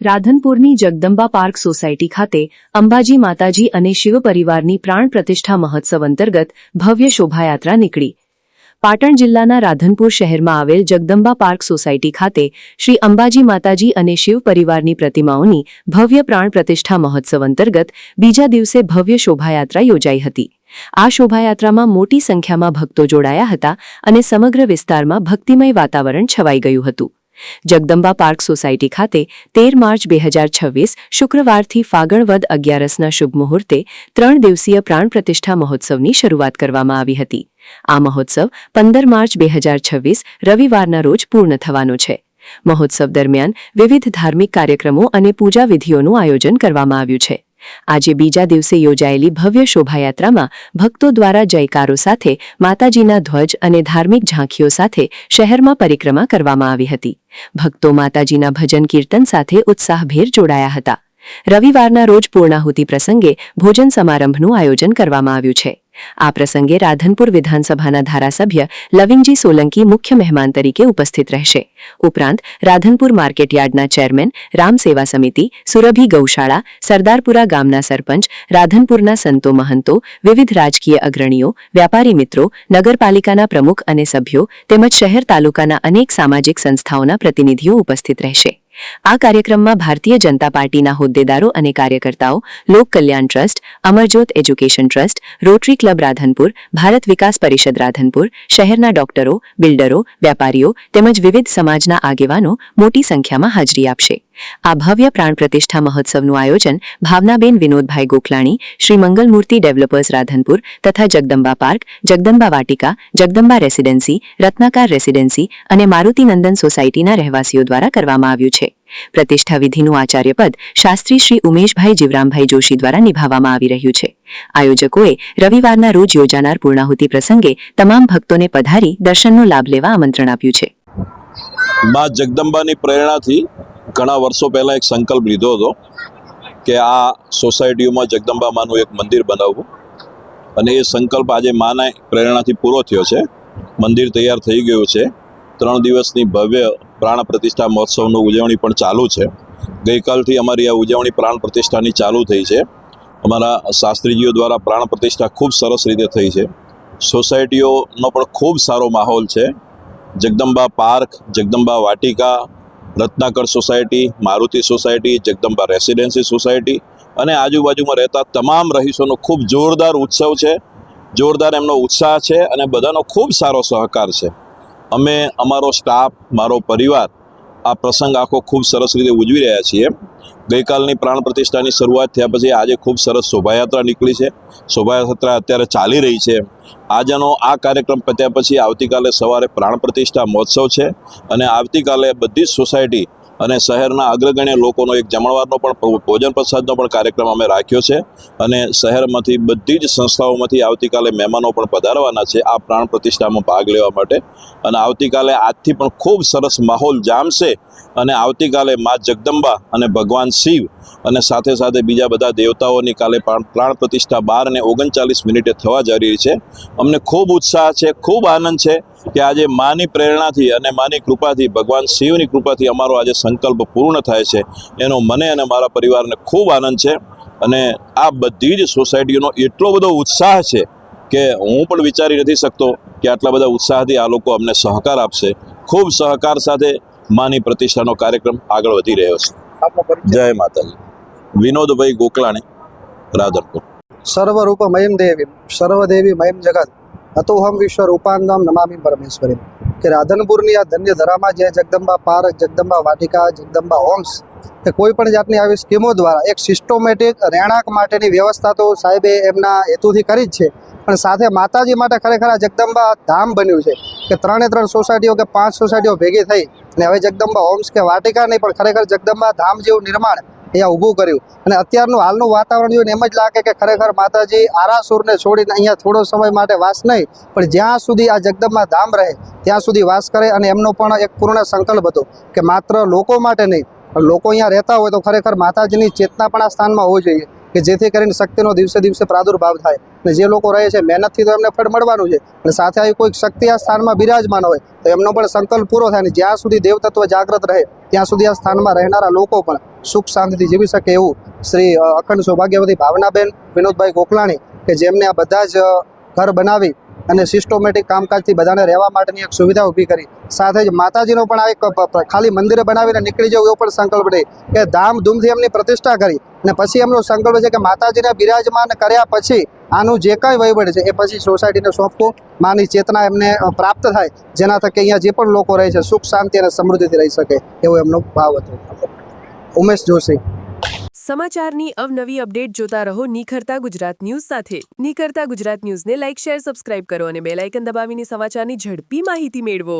રાધનપુરની Jagdamba park society ખાતે અંબાજી માતાજી અને શિવ પરિવારની પ્રાણ પ્રતિષ્ઠા મહોત્સવ અંતર્ગત ભવ્ય શોભાયાત્રા નીકળી। પાટણ જિલ્લાના રાધનપુર શહેરમાં આવેલ જગદંબા પાર્ક સોસાયટી ખાતે શ્રી અંબાજી માતાજી અને શિવ પરિવારની પ્રતિમાઓની ભવ્ય પ્રાણ પ્રતિષ્ઠા મહોત્સવ અંતર્ગત બીજા દિવસે ભવ્ય શોભાયાત્રા યોજાઈ હતી। આ શોભાયાત્રામાં મોટી સંખ્યામાં ભક્તો જોડાયા હતા અને સમગ્ર વિસ્તારમાં ભક્તિમય વાતાવરણ છવાઈ ગયું હતું। જગદંબા પાર્ક સોસાયટી ખાતે 13 માર્ચ 2026 શુક્રવારથી ફાગણ વદ 11ના શુભ મુહૂર્તે 3 દિવસીય પ્રાણ પ્રતિષ્ઠા મહોત્સવની શરૂઆત કરવામાં આવી હતી। આ મહોત્સવ 15 માર્ચ 2026 રવિવારના રોજ પૂર્ણ થવાનો છે। મહોત્સવ દરમિયાન વિવિધ ધાર્મિક કાર્યક્રમો અને પૂજા વિધિઓનું આયોજન કરવામાં આવ્યું છે। આજે બીજા દિવસે યોજાયેલી ભવ્ય શોભાયાત્રામાં ભક્તો દ્વારા જયકારો સાથે માતાજીના ધ્વજ અને ધાર્મિક ઝાંખીઓ સાથે શહેરમાં પરિક્રમા કરવામાં આવી હતી। ભક્તો માતાજીના ભજન કીર્તન સાથે ઉત્સાહભેર જોડાયા હતા। રવિવારના રોજ પૂર્ણાહુતિ પ્રસંગે ભોજન સમારંભનું આયોજન કરવામાં આવ્યું છે। આ પ્રસંગે રાધનપુર વિધાનસભાના ધારાસભ્ય લવિંગજી સોલંકી મુખ્ય મહેમાન તરીકે ઉપસ્થિત રહેશે। ઉપરાંત રાધનપુર માર્કેટયાર્ડના ચેરમેન, રામ સેવા સમિતિ, સુરભી ગૌશાળા, સરદારપુરા ગામના સરપંચ, રાધનપુરના સંતો મહંતો, વિવિધ રાજકીય અગ્રણીઓ, વ્યાપારી મિત્રો, નગરપાલિકાના પ્રમુખ અને સભ્યો તેમજ શહેર તાલુકાના અનેક સામાજિક સંસ્થાઓના પ્રતિનિધિઓ ઉપસ્થિત રહેશે। આ કાર્યક્રમમાં ભારતીય જનતા પાર્ટીના હોદ્દેદારો અને કાર્યકર્તાઓ, Lok Kalyan trust, Amarjyot education trust, rotary club Radhanpur, Bharat Vikas Parishad Radhanpur, શહેરના ડોક્ટરો, બિલ્ડરો, વેપારીઓ તેમજ વિવિધ સમાજના આગેવાનો મોટી સંખ્યામાં હાજરી આપશે। આ ભવ્ય પ્રાણ પ્રતિષ્ઠા મહોત્સવનું આયોજન ભાવનાબેન વિનોદભાઈ ગોખલાણી, શ્રી મંગલમૂર્તિ ડેવલપર્સ રાધનપુર તથા જગદંબા પાર્ક, જગદંબા વાટિકા, જગદંબા રેસિડેન્સી, રત્નાકાર રેસિડેન્સી અને મારુતિનંદન સોસાયટીના રહેવાસીઓ દ્વારા કરવામાં આવ્યું છે। પ્રતિષ્ઠા વિધિનું આચાર્યપદ શાસ્ત્રી શ્રી ઉમેશભાઈ જીવરામભાઈ જોશી દ્વારા નિભાવવામાં આવી રહ્યું છે। આયોજકોએ રવિવારના રોજ યોજાનાર પૂર્ણાહુતિ પ્રસંગે તમામ ભક્તોને પધારી દર્શનનો લાભ લેવા આમંત્રણ આપ્યું છે। માં જગદંબાની પ્રેરણાથી ઘણા વર્ષો પહેલાં એક સંકલ્પ લીધો હતો કે આ સોસાયટીઓમાં જગદંબા માનું એક મંદિર બનાવવું, અને એ સંકલ્પ આજે માના પ્રેરણાથી પૂરો થયો છે। મંદિર તૈયાર થઈ ગયું છે। 3 દિવસની ભવ્ય પ્રાણ પ્રતિષ્ઠા મહોત્સવની ઉજવણી પણ ચાલુ છે। ગઈકાલથી અમારી આ ઉજવણી પ્રાણ પ્રતિષ્ઠાની ચાલુ થઈ છે। અમારા શાસ્ત્રીજીઓ દ્વારા પ્રાણ પ્રતિષ્ઠા ખૂબ સરસ રીતે થઈ છે। સોસાયટીઓનો પણ ખૂબ સારો માહોલ છે। Jagdamba park, Jagdamba Vatika, Ratnakar society, Maruti society, Jagdamba residency society અને આજુબાજુમાં રહેતા તમામ રહીશોનો ખૂબ જોરદાર ઉત્સવ છે। જોરદાર એમનો ઉત્સાહ છે અને બધાનો ખૂબ સારો સહકાર છે। અમે, અમારો સ્ટાફ, મારો પરિવાર આ પ્રસંગ આખો ખૂબ સરસ રીતે ઉજવી રહ્યા છીએ। ગઈકાલની પ્રાણ પ્રતિષ્ઠાની શરૂઆત થયા પછી આજે ખૂબ સરસ શોભાયાત્રા નીકળી છે। શોભાયાત્રા અત્યારે ચાલી રહી છે। આજનો આ કાર્યક્રમ પત્યા પછી આવતીકાલે સવારે પ્રાણ પ્રતિષ્ઠા મહોત્સવ છે અને આવતીકાલે બધી જ સોસાયટી અને શહેરના અગ્રગણ્ય લોકોનો એક જમણવારનો પણ ભોજન પ્રસાદનો પણ કાર્યક્રમ અમે રાખ્યો છે અને શહેરમાંથી બધી જ સંસ્થાઓમાંથી આવતીકાલે મહેમાનો પણ પધારવાના છે આ પ્રાણ પ્રતિષ્ઠામાં ભાગ લેવા માટે। અને આવતીકાલે આજથી પણ ખૂબ સરસ માહોલ જામશે અને આવતીકાલે મા જગદંબા અને ભગવાન શિવ અને સાથે સાથે બીજા બધા દેવતાઓની કાલે પ્રાણ પ્રતિષ્ઠા 12:39 થવા જઈ રહી છે। અમને ખૂબ ઉત્સાહ છે, ખૂબ આનંદ છે કે આજે માની પ્રેરણાથી અને માની કૃપાથી, ભગવાન શિવની કૃપાથી અમારો આજે સંકલ્પ પૂર્ણ થાય છે। એનો મને અને મારા પરિવારને ખૂબ આનંદ છે અને આ બધી જ સોસાયટીઓનો એટલો બધો ઉત્સાહ છે કે હું પણ વિચારી નથી શકતો કે આટલા બધા ઉત્સાહથી આ લોકો અમને સહકાર આપશે। ખૂબ સહકાર સાથે માની પ્રતિષ્ઠાનો કાર્યક્રમ આગળ વધી રહ્યો છે। જય માતાજી। વિનોદભાઈ ગોકલાણી, રાધનપુર। સર્વરૂપમયમ દેવી સર્વદેવી મયમ જગત અતોહમ વિશ્વ રૂપાંગમ નમામિ પરમેશ્વરી। કે રાધનપુરની આ ધન્ય ધરામાં જે જગદંબા પાર્ક, જગદંબા વાટિકા, જગદંબા હોમ્સ કે કોઈ પણ જાતની આવી સ્કીમો દ્વારા એક સિસ્ટમેટિક રહેણાંક માટેની વ્યવસ્થા તો સાહેબે એમના હેતુથી કરી જ છે, પણ સાથે માતાજી માટે ખરેખર આ જગદંબા ધામ બન્યું છે કે 3 સોસાયટીઓ કે 5 સોસાયટીઓ ભેગી થઈ અને હવે જગદંબા હોમ્સ કે વાટિકા નહીં પણ ખરેખર જગદંબા ધામ જેવું નિર્માણ અહીંયા ઊભું કર્યું। અને અત્યારનું હાલનું વાતાવરણ જોઈને એમ જ લાગે કે ખરેખર માતાજી આરાસુરને છોડીને અહીંયા થોડો સમય માટે વાસ નહીં પણ જ્યાં સુધી આ જગદંબા ધામ રહે ત્યાં સુધી વાસ કરે। અને એમનો પણ એક પૂર્ણ સંકલ્પ હતો કે માત્ર લોકો માટે નહીં પણ લોકો અહીંયા રહેતા હોય તો ખરેખર માતાજીની ચેતના પણ આ સ્થાનમાં હોવી જોઈએ। કે જેથી કરીને શક્તિનો દિવસે દિવસે પ્રાદુર્ભાવ થાય અને જે લોકો રહે છે મહેનતથી તો એમને ફળ મળવાનું છે અને સાથે આવી કોઈક શક્તિ આ સ્થાનમાં બિરાજમાન હોય તો એમનો પણ સંકલ્પ પૂરો થાય અને જ્યાં સુધી દેવતત્વ જાગ્રત રહે ત્યાં સુધી આ સ્થાનમાં રહેનારા લોકો પણ સુખ શાંતિથી જીવી શકે એવું શ્રી અખંડ સૌભાગ્યવતી ભાવનાબેન વિનોદભાઈ ગોખલાણી કે જેમને આ બધા જ ઘર બનાવી અને સિસ્ટમેટિક કામકાજથી બધાને રહેવા માટેની એક સુવિધા ઊભી કરી સાથે જ માતાજીનો પણ આ એક ખાલી મંદિરે બનાવીને નીકળી જવું એવો પણ સંકલ્પ રહી કે ધામધૂમથી એમની પ્રતિષ્ઠા કરી અને પછી એમનો સંકલ્પ છે કે માતાજીને બિરાજમાન કર્યા પછી આનું જે કાંઈ વહીવટ છે એ પછી સોસાયટીને સોંપવું માની ચેતના એમને પ્રાપ્ત થાય જેના થકી અહીંયા જે પણ લોકો રહે છે સુખ શાંતિ અને સમૃદ્ધિથી રહી શકે એવો એમનો ભાવ હતો. ઉમેશ જોશી. સમાચારની અવનવી અપડેટ જોતા રહો નિખરતા ગુજરાત ન્યૂઝ સાથે. નિખરતા ગુજરાત ન્યૂઝને લાઇક, શેર, સબસ્ક્રાઇબ કરો અને બેલ આઇકન દબાવીને સમાચારની ઝડપી માહિતી મેળવો.